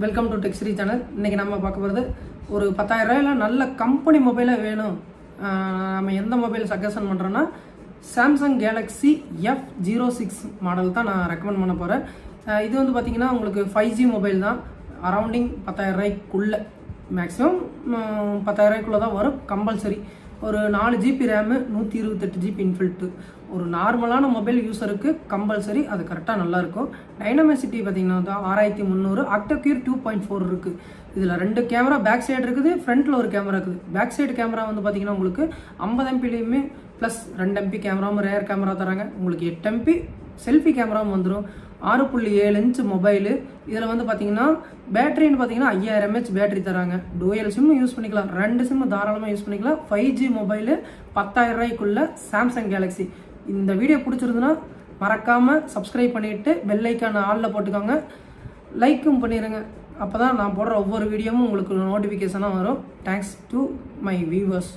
Welcome to tech Shri channel. இன்றைக்கி நம்ம பார்க்க போகிறது ஒரு 10,000 ரூபாயில் நல்ல கம்பெனி மொபைலாக வேணும். நம்ம எந்த மொபைல் சஜஷன் பண்ணுறோன்னா சாம்சங் கேலக்ஸி F06 மாடல் தான் நான் ரெக்கமெண்ட் பண்ண போகிறேன். இது வந்து பார்த்திங்கன்னா உங்களுக்கு 5G மொபைல் தான். அரௌண்டிங் 10,000 ரூபாய்க்குள்ளே, மேக்ஸிமம் 10,000 ரூபாய்க்குள்ளே தான் வரும் கம்பல்சரி. ஒரு 4 GB ரேமு, 128 GB இன்ஃபில்ட்டு. ஒரு நார்மலான மொபைல் யூஸருக்கு கம்பல்சரி அது கரெக்டாக நல்லாயிருக்கும். டைனமிசிட்டி பார்த்திங்கன்னா வந்து 6300, ஆக்டோக்யூர் 2.4 இருக்குது. இதில் 2 கேமரா பேக் சைடு இருக்குது, ஃப்ரண்ட்டில் ஒரு கேமரா இருக்குது. பேக் சைடு கேமரா வந்து பார்த்திங்கன்னா உங்களுக்கு 50 MPலையுமே ப்ளஸ் 2 MP கேமராவும் ரேர் கேமரா தராங்க. உங்களுக்கு 8 MP செல்ஃபி கேமராவும் வந்துடும். 6.7 இன்ச் மொபைலு. இதில் வந்து பார்த்தீங்கன்னா பேட்டரின்னு பார்த்தீங்கன்னா 5000 mAh பேட்டரி தராங்க. டூயல் சிம்மு யூஸ் பண்ணிக்கலாம், 2 சிம்மு தாராளமாக யூஸ் பண்ணிக்கலாம். 5G மொபைலு 10,000 ரூபாய்க்குள்ள சாம்சங் கேலக்ஸி. இந்த வீடியோ பிடிச்சிருந்துன்னா மறக்காமல் சப்ஸ்கிரைப் பண்ணிவிட்டு பெல் ஐக்கான் ஆலில் போட்டுக்கோங்க, லைக்கும் பண்ணிடுங்க. அப்போ தான் நான் போடுற ஒவ்வொரு வீடியோவும் உங்களுக்கு நோட்டிஃபிகேஷனாக வரும். Thanks to my viewers.